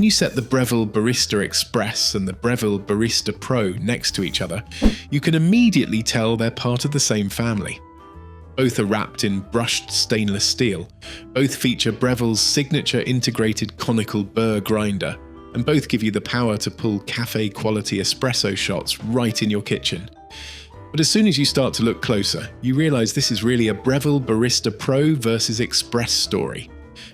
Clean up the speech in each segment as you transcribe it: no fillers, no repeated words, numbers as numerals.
When you set the Breville Barista Express and the Breville Barista Pro next to each other, you can immediately tell they're part of the same family. Both are wrapped in brushed stainless steel, both feature Breville's signature integrated conical burr grinder, and both give you the power to pull cafe-quality espresso shots right in your kitchen. But as soon as you start to look closer, you realise this is really a Breville Barista Pro versus Express story.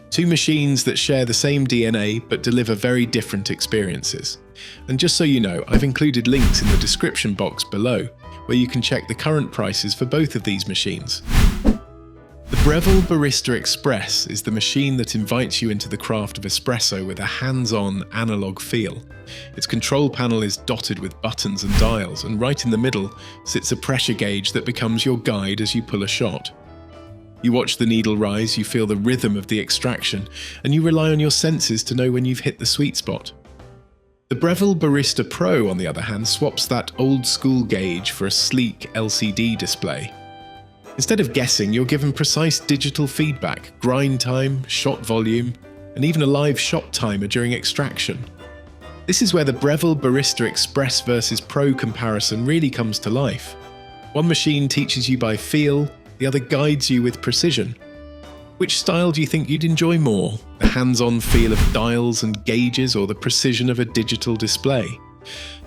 Two machines that share the same DNA but deliver very different experiences. And just so you know, I've included links in the description box below, where you can check the current prices for both of these machines. The Breville Barista Express is the machine that invites you into the craft of espresso with a hands-on, analog feel. Its control panel is dotted with buttons and dials, and right in the middle sits a pressure gauge that becomes your guide as you pull a shot. You watch the needle rise, you feel the rhythm of the extraction, and you rely on your senses to know when you've hit the sweet spot. The Breville Barista Pro, on the other hand, swaps that old-school gauge for a sleek LCD display. Instead of guessing, you're given precise digital feedback, grind time, shot volume, and even a live shot timer during extraction. This is where the Breville Barista Express versus Pro comparison really comes to life. One machine teaches you by feel, the other guides you with precision. Which style do you think you'd enjoy more? The hands-on feel of dials and gauges or the precision of a digital display?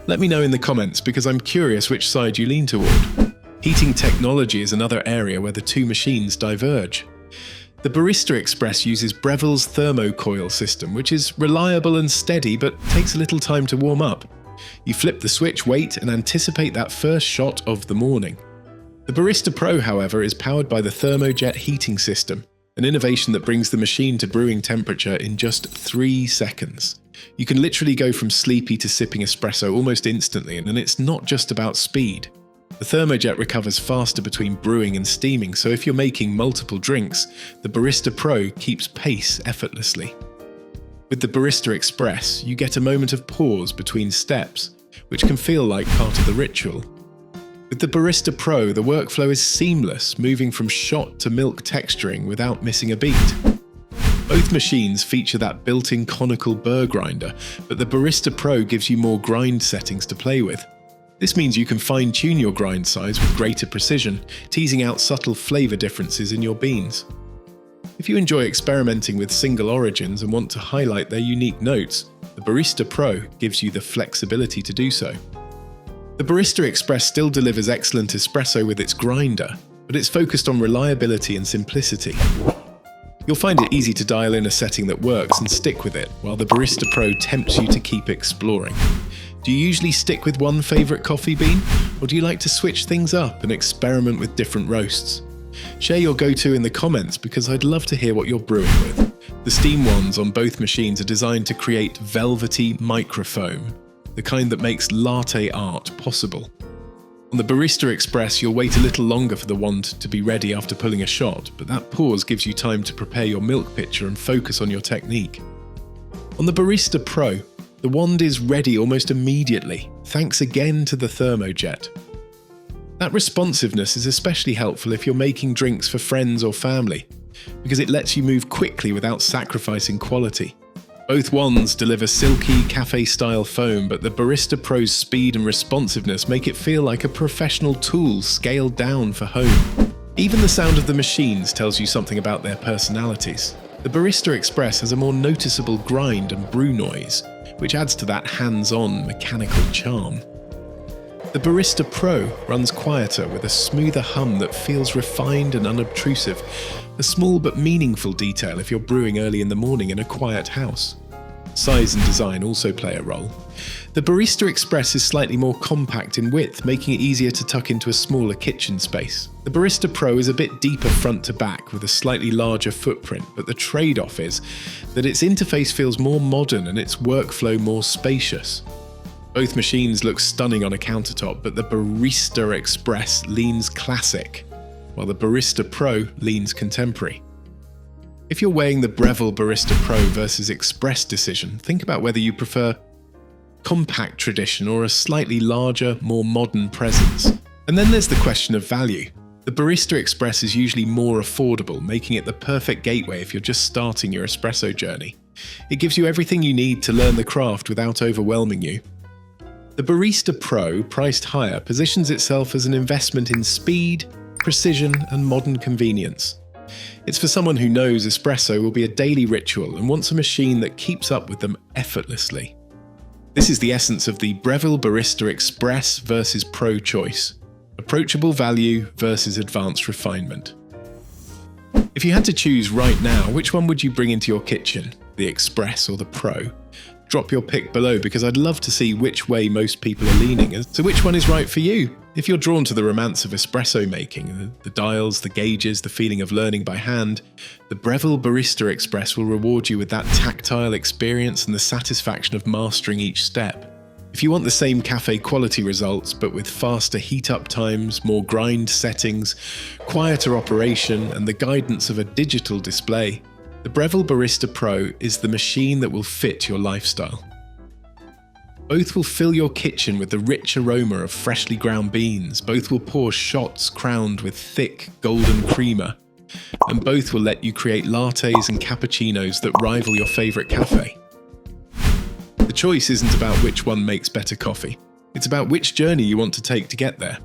Let me know in the comments because I'm curious which side you lean toward. Heating technology is another area where the two machines diverge. The Barista Express uses Breville's thermocoil system, which is reliable and steady but takes a little time to warm up. You flip the switch, wait, and anticipate that first shot of the morning. The Barista Pro, however, is powered by the thermojet heating system, an innovation that brings the machine to brewing temperature in just 3 seconds. You can literally go from sleepy to sipping espresso almost instantly, and it's not just about speed. The thermojet recovers faster between brewing and steaming, so if you're making multiple drinks, the Barista Pro keeps pace effortlessly. With the Barista Express, you get a moment of pause between steps, which can feel like part of the ritual. With the Barista Pro, the workflow is seamless, moving from shot to milk texturing without missing a beat. Both machines feature that built-in conical burr grinder, but the Barista Pro gives you more grind settings to play with. This means you can fine-tune your grind size with greater precision, teasing out subtle flavour differences in your beans. If you enjoy experimenting with single origins and want to highlight their unique notes, the Barista Pro gives you the flexibility to do so. The Barista Express still delivers excellent espresso with its grinder, but it's focused on reliability and simplicity. You'll find it easy to dial in a setting that works and stick with it, while the Barista Pro tempts you to keep exploring. Do you usually stick with one favourite coffee bean, or do you like to switch things up and experiment with different roasts? Share your go-to in the comments because I'd love to hear what you're brewing with. The steam wands on both machines are designed to create velvety microfoam, the kind that makes latte art possible. On the Barista Express, you'll wait a little longer for the wand to be ready after pulling a shot, but that pause gives you time to prepare your milk pitcher and focus on your technique. On the Barista Pro, the wand is ready almost immediately, thanks again to the thermojet. That responsiveness is especially helpful if you're making drinks for friends or family, because it lets you move quickly without sacrificing quality. Both wands deliver silky, cafe-style foam, but the Barista Pro's speed and responsiveness make it feel like a professional tool scaled down for home. Even the sound of the machines tells you something about their personalities. The Barista Express has a more noticeable grind and brew noise, which adds to that hands-on, mechanical charm. The Barista Pro runs quieter with a smoother hum that feels refined and unobtrusive, a small but meaningful detail if you're brewing early in the morning in a quiet house. Size and design also play a role. The Barista Express is slightly more compact in width, making it easier to tuck into a smaller kitchen space. The Barista Pro is a bit deeper front to back with a slightly larger footprint, but the trade-off is that its interface feels more modern and its workflow more spacious. Both machines look stunning on a countertop, but the Barista Express leans classic, while the Barista Pro leans contemporary. If you're weighing the Breville Barista Pro versus Express decision, think about whether you prefer compact tradition or a slightly larger, more modern presence. And then there's the question of value. The Barista Express is usually more affordable, making it the perfect gateway if you're just starting your espresso journey. It gives you everything you need to learn the craft without overwhelming you. The Barista Pro, priced higher, positions itself as an investment in speed, precision, and modern convenience. It's for someone who knows espresso will be a daily ritual and wants a machine that keeps up with them effortlessly. This is the essence of the Breville Barista Express versus Pro choice. Approachable value versus advanced refinement. If you had to choose right now, which one would you bring into your kitchen? The Express or the Pro? Drop your pick below because I'd love to see which way most people are leaning. So which one is right for you? If you're drawn to the romance of espresso making, the dials, the gauges, the feeling of learning by hand, the Breville Barista Express will reward you with that tactile experience and the satisfaction of mastering each step. If you want the same cafe quality results but with faster heat-up times, more grind settings, quieter operation and the guidance of a digital display, the Breville Barista Pro is the machine that will fit your lifestyle. Both will fill your kitchen with the rich aroma of freshly ground beans, both will pour shots crowned with thick golden creamer, and both will let you create lattes and cappuccinos that rival your favourite cafe. The choice isn't about which one makes better coffee, it's about which journey you want to take to get there.